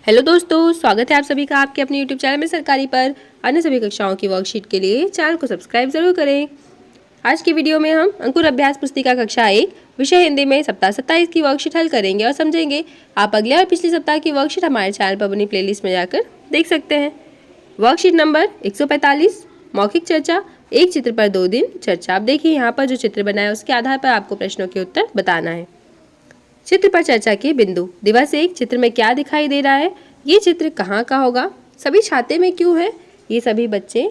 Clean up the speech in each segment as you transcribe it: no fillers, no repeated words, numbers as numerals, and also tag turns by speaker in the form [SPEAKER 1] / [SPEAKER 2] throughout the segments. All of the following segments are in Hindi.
[SPEAKER 1] हेलो दोस्तों, स्वागत है आप सभी का आपके अपने यूट्यूब चैनल में सरकारी पर। अन्य सभी कक्षाओं की वर्कशीट के लिए चैनल को सब्सक्राइब जरूर करें। आज की वीडियो में हम अंकुर अभ्यास पुस्तिका कक्षा 1 विषय हिंदी में सप्ताह 27 की वर्कशीट हल करेंगे और समझेंगे। आप अगले और पिछले सप्ताह की वर्कशीट हमारे चैनल पर बनी प्लेलिस्ट में जाकर देख सकते हैं। वर्कशीट नंबर 145 मौखिक चर्चा, एक चित्र पर 2 दिन चर्चा। आप देखिए यहाँ पर जो चित्र बना है उसके आधार पर आपको प्रश्नों के उत्तर बताना है। चित्र पर चर्चा के बिंदु। दिवस 1 चित्र में क्या दिखाई दे रहा है? ये चित्र कहाँ का होगा? सभी छाते में क्यों है? ये सभी बच्चे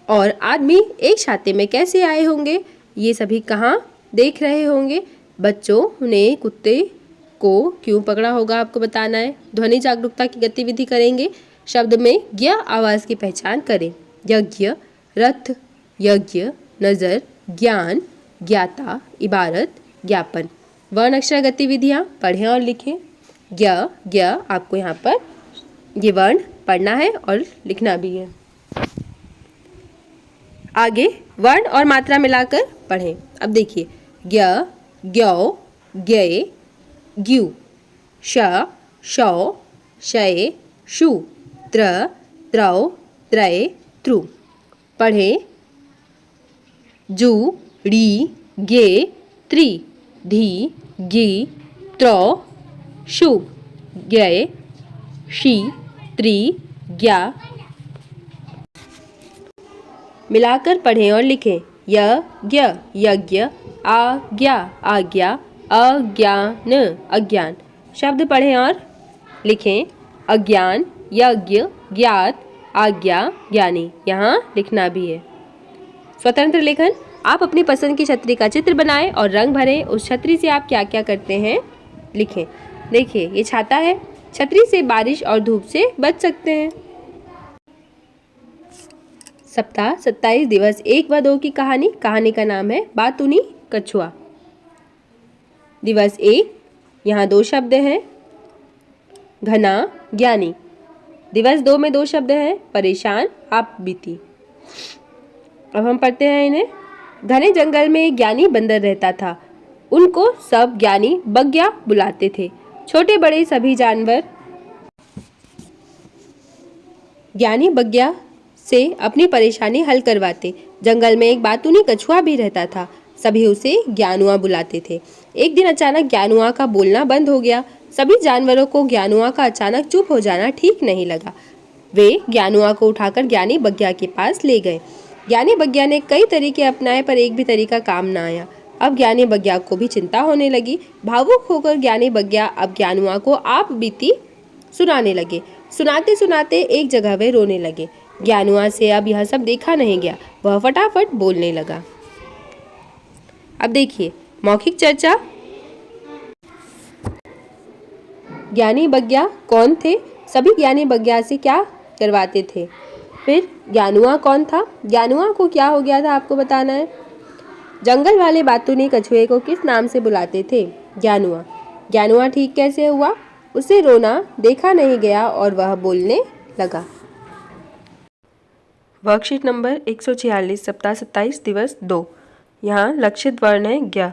[SPEAKER 1] और आदमी एक छाते में कैसे आए होंगे? ये सभी कहाँ देख रहे होंगे? बच्चों ने कुत्ते को क्यों पकड़ा होगा आपको बताना है। ध्वनि जागरूकता की गतिविधि करेंगे। शब्द में ज्ञ आवाज की पहचान करें। यज्ञ, रथ, यज्ञ, नजर, ज्ञान, ज्ञाता, इबारत, ज्ञापन। वर्ण अक्षर गतिविधियाँ पढ़ें और लिखें। ज्ञ ज्ञ आपको यहाँ पर ये वर्ण पढ़ना है और लिखना भी है। आगे वर्ण और मात्रा मिलाकर पढ़ें। अब देखिए ज्ञ, ज्ञौ, ज्ञे, ज्ञू, श, शौ, शय, शु, त्र, त्रौ, त्रय, त्रु। पढ़ें जु, ड़ी, गे, त्रि, धी, गी, त्रौ, शु, ज्ञय, शी, त्रि, ज्ञा। मिलाकर पढ़ें और लिखें। यज्ञ, यज्ञ, आज्ञा, आज्ञा, अज्ञान, अज्ञान। शब्द पढ़ें और लिखें। अज्ञान, यज्ञ, ज्ञात, आज्ञा, ज्ञानी। यहाँ लिखना भी है। स्वतंत्र लेखन। आप अपनी पसंद की छतरी का चित्र बनाएं और रंग भरें। उस छतरी से आप क्या क्या करते हैं लिखें। देखिए ये छाता है। छतरी से बारिश और धूप से बच सकते हैं। सप्ताह 27 दिवस 1 व 2 की कहानी। कहानी का नाम है बातूनी कछुआ। दिवस 1 यहाँ 2 शब्द हैं, घना, ज्ञानी। दिवस 2 में 2 शब्द हैं, परेशान, आप बीती। अब हम पढ़ते हैं इन्हें। घने जंगल में एक ज्ञानी बंदर रहता था। उनको सब ज्ञानी बग्या बुलाते थे। छोटे बड़े सभी जानवर ज्ञानी बग्या से अपनी परेशानी हल करवाते। जंगल में एक बातूनी कछुआ भी रहता था। सभी उसे ज्ञानुआ बुलाते थे। एक दिन अचानक ज्ञानुआ का बोलना बंद हो गया। सभी जानवरों को ज्ञानुआ का अचानक चुप हो जाना ठीक नहीं लगा। वे ज्ञानुआ को उठाकर ज्ञानी बग्या के पास ले गए। ज्ञानी बग्या ने कई तरीके अपनाए पर एक भी तरीका काम न आया। अब ज्ञानी बग्या को भी चिंता होने लगी। भावुक होकर ज्ञानी बग्या अब ज्ञानुआ को आप बीती सुनाने लगे। सुनाते सुनाते एक जगह वे रोने लगे। ज्ञानुआ से अब यह सब देखा नहीं गया। वह फटाफट बोलने लगा। अब देखिए मौखिक चर्चा। ज्ञानी बग्या कौन थे? सभी ज्ञानी बग्या से क्या करवाते थे? फिर ज्ञानुआ कौन था? ज्ञानुआ को क्या हो गया था आपको बताना है। जंगल वाले बातूनी कछुए को किस नाम से बुलाते थे? ज्ञानुआ। ज्ञानुआ ठीक कैसे हुआ? उसे रोना देखा नहीं गया और वह बोलने लगा। वर्कशीट नंबर 146 सप्ताह 27 दिवस 2। यहाँ लक्षित वर्ण है ज्ञ।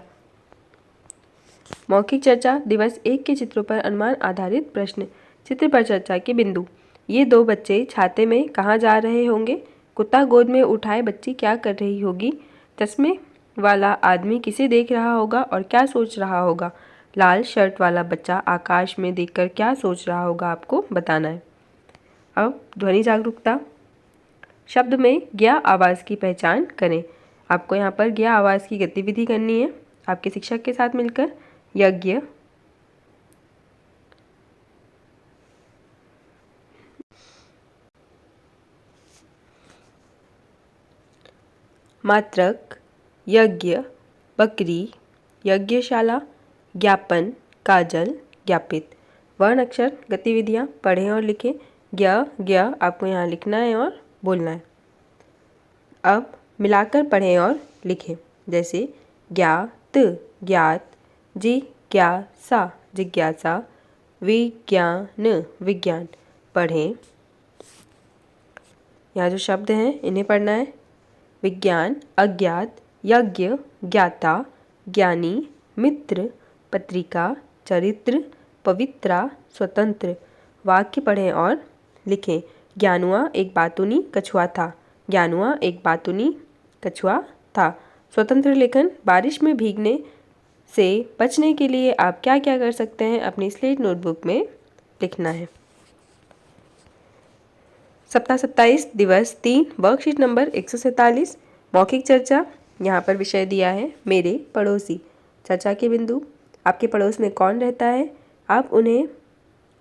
[SPEAKER 1] मौखिक चर्चा। दिवस 1 के चित्रों पर अनुमान आधारित प्रश्न। चित्र पर चर्चा के बिंदु। ये 2 बच्चे छाते में कहाँ जा रहे होंगे? कुत्ता गोद में उठाए बच्ची क्या कर रही होगी? चश्मे वाला आदमी किसे देख रहा होगा और क्या सोच रहा होगा? लाल शर्ट वाला बच्चा आकाश में देखकर क्या सोच रहा होगा आपको बताना है। अब ध्वनि जागरूकता। शब्द में ज्ञ आवाज़ की पहचान करें। आपको यहाँ पर ज्ञ आवाज़ की गतिविधि करनी है आपके शिक्षक के साथ मिलकर। यज्ञ, मात्रक, यज्ञ, बकरी, यज्ञशाला, ज्ञापन, काजल, ज्ञापित। वर्ण अक्षर गतिविधियाँ पढ़ें और लिखें। ज्ञ ज्ञ आपको यहाँ लिखना है और बोलना है। अब मिलाकर पढ़ें और लिखें। जैसे ज्ञात, ज्ञात, जिज्ञासा, जिज्ञासा, विज्ञान, विज्ञान। पढ़ें। यहाँ जो शब्द हैं इन्हें पढ़ना है। विज्ञान, अज्ञात, यज्ञ, ज्ञाता, ज्ञानी, मित्र, पत्रिका, चरित्र, पवित्रा, स्वतंत्र। वाक्य पढ़ें और लिखें। ज्ञानुआ एक बातूनी कछुआ था। ज्ञानुआ एक बातूनी कछुआ था। स्वतंत्र लेखन। बारिश में भीगने से बचने के लिए आप क्या क्या कर सकते हैं, अपनी स्लेट नोटबुक में लिखना है। सप्ताह 27 दिवस 3 वर्कशीट नंबर 147 मौखिक चर्चा। यहाँ पर विषय दिया है मेरे पड़ोसी। चर्चा के बिंदु। आपके पड़ोस में कौन रहता है? आप उन्हें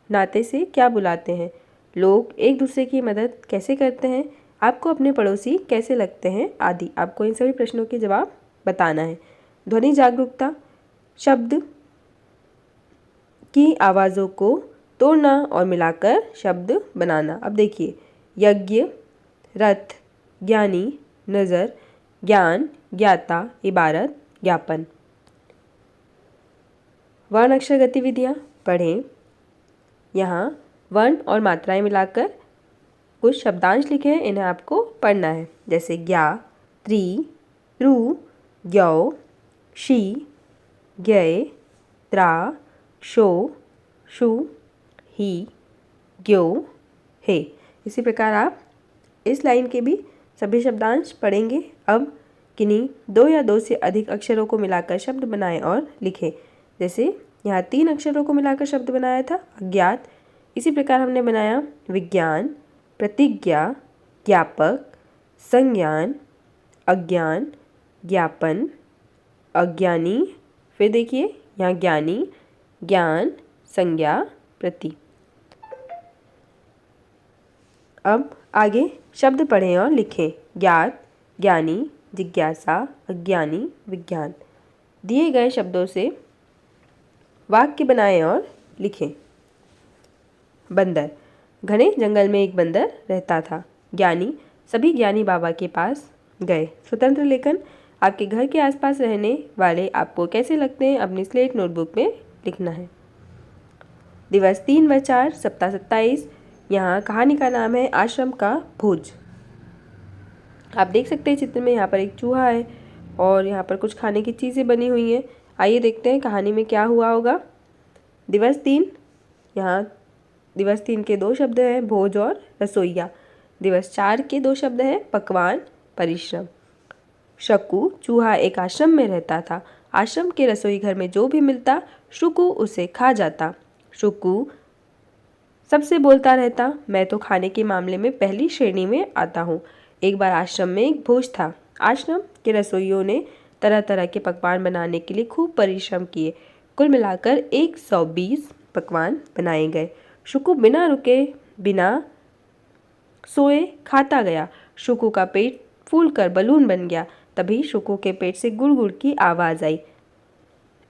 [SPEAKER 1] नाते से क्या बुलाते हैं? लोग एक दूसरे की मदद कैसे करते हैं? आपको अपने पड़ोसी कैसे लगते हैं? आदि। आपको इन सभी प्रश्नों के जवाब बताना है। ध्वनि जागरूकता। शब्द की आवाज़ों को तोड़ना और मिलाकर शब्द बनाना। अब देखिए, यज्ञ, रथ, ज्ञानी, नज़र, ज्ञान, ज्ञाता, इबारत, ज्ञापन। वर्ण अक्षर गतिविधियाँ पढ़ें। यहाँ वर्ण और मात्राएं मिलाकर कुछ शब्दांश लिखे हैं, इन्हें आपको पढ़ना है। जैसे ज्ञा, त्रि, त्रु, ज्ञौ, शी, ज्ञय, त्रा, शो, शु, ही, ज्ञो, हे। इसी प्रकार आप इस लाइन के भी सभी शब्दांश पढ़ेंगे। अब किन्हीं 2 या 2 से अधिक अक्षरों को मिलाकर शब्द बनाएं और लिखें। जैसे यहाँ 3 अक्षरों को मिलाकर शब्द बनाया था अज्ञात। इसी प्रकार हमने बनाया विज्ञान, प्रतिज्ञा, ज्ञापक, संज्ञान, अज्ञान, ज्ञापन, अज्ञानी। फिर देखिए यहाँ ज्ञानी, ज्ञान, संज्ञा, प्रति। अब आगे शब्द पढ़ें और लिखें। ज्ञात, ज्ञानी, जिज्ञासा, अज्ञानी, विज्ञान। दिए गए शब्दों से वाक्य बनाएं और लिखें। बंदर। घने जंगल में एक बंदर रहता था। ज्ञानी सभी ज्ञानी बाबा के पास गए। स्वतंत्र लेखन। आपके घर के आसपास रहने वाले आपको कैसे लगते हैं, अपनी स्लेट नोटबुक में लिखना है। दिवस 3 व 4 सप्ताह 27। यहाँ कहानी का नाम है आश्रम का भोज। आप देख सकते हैं चित्र में यहाँ पर एक चूहा है और यहाँ पर कुछ खाने की चीज़ें बनी हुई हैं। आइए देखते हैं कहानी में क्या हुआ होगा। दिवस 3। यहाँ दिवस 3 के 2 शब्द हैं, भोज और रसोइया। दिवस 4 के 2 शब्द हैं, पकवान, परिश्रम। शकु चूहा एक आश्रम में रहता था। आश्रम के रसोई घर में जो भी मिलता शुकु उसे खा जाता। शुकु सबसे बोलता रहता, मैं तो खाने के मामले में पहली श्रेणी में आता हूँ। एक बार आश्रम में एक भोज था। आश्रम के रसोइयों ने तरह तरह के पकवान बनाने के लिए खूब परिश्रम किए। कुल मिलाकर 120 पकवान बनाए गए। शुकु बिना रुके बिना सोए खाता गया। शुकु का पेट फूलकर बलून बन गया। तभी शुकु के पेट से गुड़गुड़ की आवाज़ आई।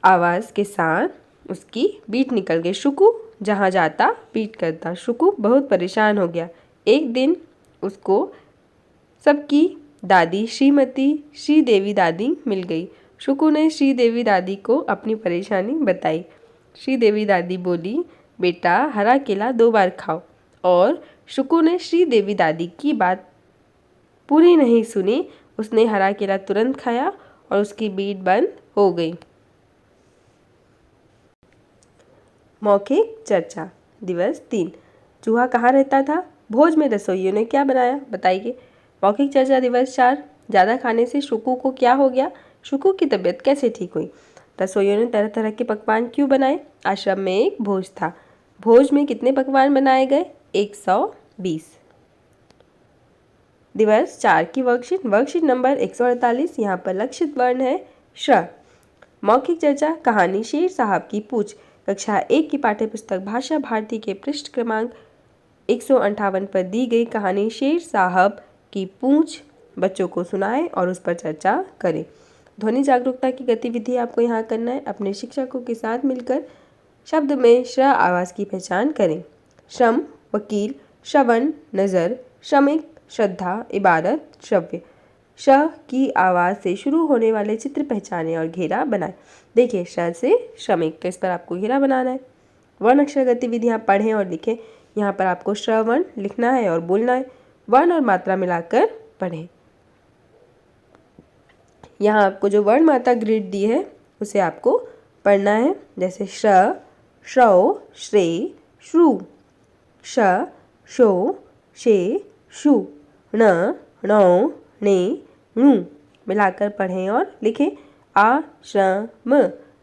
[SPEAKER 1] आवाज़ के साथ उसकी बीट निकल गई। शुकु जहाँ जाता बीट करता। शुकु बहुत परेशान हो गया। एक दिन उसको सबकी दादी श्रीमती श्रीदेवी दादी मिल गई। शुकु ने श्रीदेवी दादी को अपनी परेशानी बताई। श्रीदेवी दादी बोली, बेटा हरा केला 2 बार खाओ। और शुकु ने श्रीदेवी दादी की बात पूरी नहीं सुनी। उसने हरा केला तुरंत खाया और उसकी बीट बंद हो गई। मौखिक चर्चा। दिवस 3। चूहा कहाँ रहता था? भोज में रसोइयों ने क्या बनाया, बताइए। मौखिक चर्चा दिवस 4। ज़्यादा खाने से शुकु को क्या हो गया? शुकु की तबीयत कैसे ठीक हुई? रसोइयों ने तरह तरह के पकवान क्यों बनाए? आश्रम में एक भोज था। भोज में कितने पकवान बनाए गए? 120। दिवस 4 की वर्कशीट नंबर 148। यहाँ पर लक्षित वर्ण है श। मौखिक चर्चा। कहानी शेर साहब की पूछ। कक्षा 1 की पाठ्यपुस्तक भाषा भारती के पृष्ठ क्रमांक 158 पर दी गई कहानी शेर साहब की पूछ बच्चों को सुनाएं और उस पर चर्चा करें। ध्वनि जागरूकता की गतिविधि आपको यहाँ करना है। अपने शिक्षकों के साथ मिलकर शब्द में श्र आवाज़ की पहचान करें। श्रम, वकील, श्रवण, नज़र, श्रमिक, श्रद्धा, इबारत, श्रव्य। श की आवाज़ से शुरू होने वाले चित्र पहचानें और घेरा बनाएं। देखिए श से श्रमिक, तो इस पर आपको घेरा बनाना है। वर्ण अक्षर गतिविधियाँ पढ़ें और लिखें। यहाँ पर आपको श्रवण लिखना है और बोलना है। वर्ण और मात्रा मिलाकर पढ़ें। यहाँ आपको जो वर्ण मात्रा ग्रिड दी है उसे आपको पढ़ना है। जैसे श्र, श्रौ, श्रे, श्रु। श, शो, शे, शु, ण, णौ, णे, णु मिलाकर पढ़ें और लिखें। आश्रम,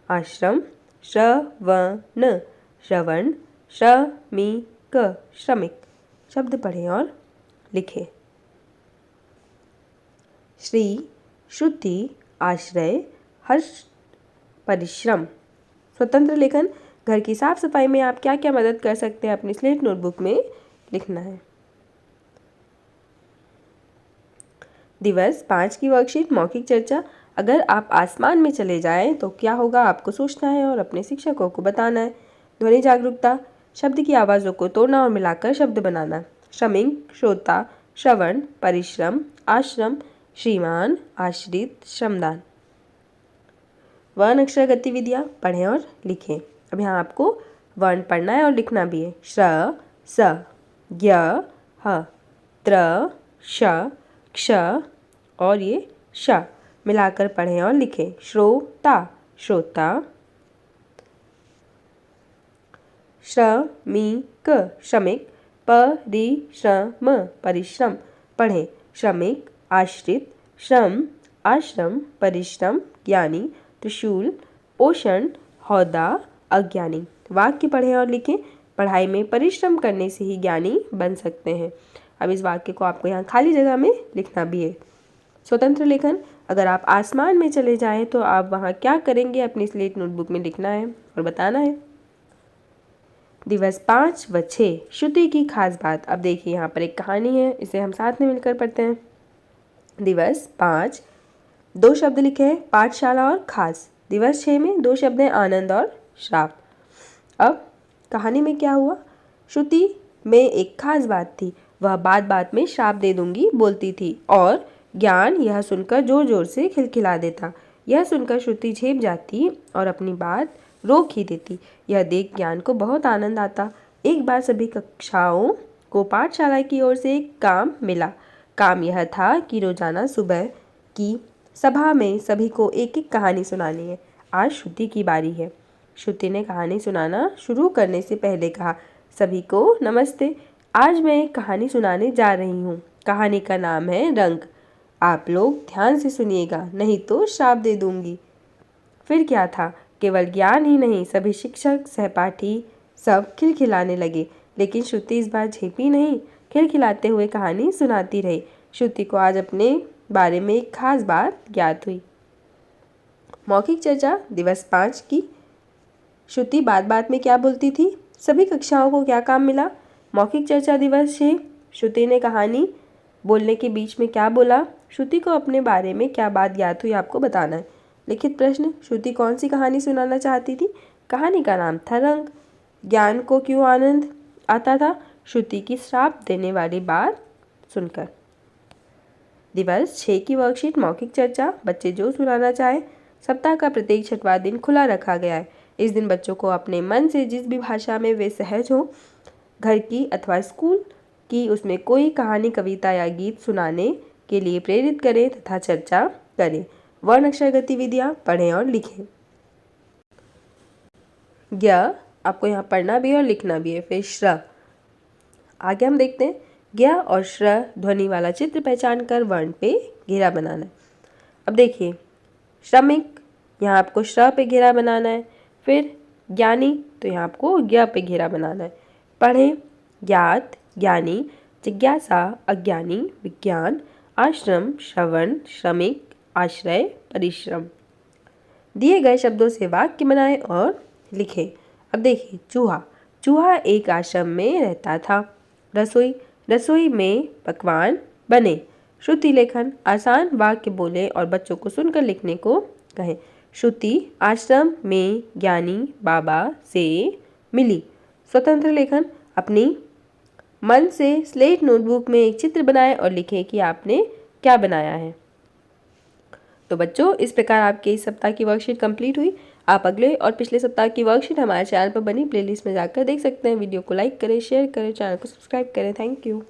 [SPEAKER 1] आश्रम, श्रवण, श्रवण, श्रमिक, श्रमिक शब्द पढ़ें और लिखें। श्री, श्रुति, आश्रय, हर्ष, परिश्रम। स्वतंत्र लेखन, घर की साफ सफाई में आप क्या क्या मदद कर सकते हैं अपनी स्लेट नोटबुक में लिखना है। दिवस 5 की वर्कशीट मौखिक चर्चा। अगर आप आसमान में चले जाएं तो क्या होगा आपको सोचना है और अपने शिक्षकों को बताना है। ध्वनि जागरूकता, शब्द की आवाज़ों को तोड़ना और मिलाकर शब्द बनाना। श्रमिक, श्रोता, श्रवण, परिश्रम, आश्रम, श्रीमान, आश्रित, श्रमदान। वर्ण अक्षर गतिविधियाँ पढ़ें और लिखें। अब यहाँ आपको वर्ण पढ़ना है और लिखना भी है। श्र, स, ज्ञ, ह, त्र, श, क्ष और ये श मिलाकर पढ़ें और लिखें। श्रोता, श्रोता, श्रमिक, श्रमिक, परिश्रम, परिश्रम पढ़ें। श्रमिक, आश्रित, श्रम, आश्रम, परिश्रम, ज्ञानी, त्रिशूल, पोषण, हौदा, अज्ञानी। वाक्य पढ़ें और लिखें। पढ़ाई में परिश्रम करने से ही ज्ञानी बन सकते हैं। अब इस वाक्य को आपको यहाँ खाली जगह में लिखना भी है। स्वतंत्र लेखन, अगर आप आसमान में चले जाएं तो आप वहाँ क्या करेंगे अपनी स्लेट नोटबुक में लिखना है और बताना है। दिवस 5 व 6 श्रुति की खास बात। अब देखिए यहाँ पर एक कहानी है, इसे हम साथ में मिलकर पढ़ते हैं। दिवस 5 2 शब्द लिखे हैं, पाठशाला और खास। दिवस 6 में 2 शब्द हैं, आनंद और श्राप। अब कहानी में क्या हुआ। श्रुति में एक खास बात थी, वह बात बात में श्राप दे दूंगी बोलती थी और ज्ञान यह सुनकर जोर जोर से खिलखिला देता। यह सुनकर श्रुति झेप जाती और अपनी बात रोक ही देती। यह देख ज्ञान को बहुत आनंद आता। एक बार सभी कक्षाओं को पाठशाला की ओर से एक काम मिला। काम यह था कि रोजाना सुबह की सभा में सभी को एक एक कहानी सुनानी है। आज श्रुति की बारी है। श्रुति ने कहानी सुनाना शुरू करने से पहले कहा, सभी को नमस्ते। आज मैं एक कहानी सुनाने जा रही हूँ। कहानी का नाम है रंग। आप लोग ध्यान से सुनिएगा, नहीं तो श्राप दे दूंगी। फिर क्या था, केवल ज्ञान ही नहीं, सभी शिक्षक, सहपाठी सब खिलखिलाने लगे। लेकिन श्रुति इस बार झेपी नहीं, खिलखिलाते हुए कहानी सुनाती रही। श्रुति को आज अपने बारे में एक खास बात ज्ञात हुई। मौखिक चर्चा दिवस 5 की श्रुति बात बात में क्या बोलती थी, सभी कक्षाओं को क्या काम मिला। मौखिक चर्चा दिवस 6 श्रुति ने कहानी बोलने के बीच में क्या बोला। श्रुति को अपने बारे में क्या बात ज्ञात हुई आपको बताना है। लिखित प्रश्न, श्रुति कौन सी कहानी सुनाना चाहती थी। कहानी का नाम था रंग। ज्ञान को क्यों आनंद आता था, श्रुति की श्राप देने वाली बात सुनकर। दिवस 6 की वर्कशीट मौखिक चर्चा। बच्चे जो सुनाना चाहे। सप्ताह का प्रत्येक 6वां दिन खुला रखा गया है। इस दिन बच्चों को अपने मन से जिस भी भाषा में वे सहज हो, घर की अथवा स्कूल की, उसमें कोई कहानी, कविता या गीत सुनाने के लिए प्रेरित करें तथा चर्चा करें। वर्ण अक्षर गतिविधियाँ पढ़ें और लिखें। ज्ञ आपको यहाँ पढ़ना भी है और लिखना भी है। फिर श्र, आगे हम देखते हैं। ज्ञ और श्र ध्वनि वाला चित्र पहचान कर वर्ण पे घेरा बनाना है। अब देखिए, श्रमिक, यहाँ आपको श्र पे घेरा बनाना है। फिर ज्ञानी, तो यहाँ आपको ज्ञ पे घेरा बनाना है। पढ़ें, ज्ञात, ज्ञानी, जिज्ञासा, अज्ञानी, विज्ञान, आश्रम, श्रवण, श्रमिक, आश्रय, परिश्रम। दिए गए शब्दों से वाक्य बनाएं और लिखें। अब देखिए, चूहा, चूहा एक आश्रम में रहता था। रसोई, रसोई में पकवान बने। श्रुति लेखन, आसान वाक्य बोलें और बच्चों को सुनकर लिखने को कहें। श्रुति आश्रम में ज्ञानी बाबा से मिली। स्वतंत्र लेखन, अपनी मन से स्लेट नोटबुक में एक चित्र बनाएं और लिखें कि आपने क्या बनाया है। तो बच्चों, इस प्रकार आपके इस सप्ताह की वर्कशीट कंप्लीट हुई। आप अगले और पिछले सप्ताह की वर्कशीट हमारे चैनल पर बनी प्लेलिस्ट में जाकर देख सकते हैं। वीडियो को लाइक करें, शेयर करें, चैनल को सब्सक्राइब करें। Thank you.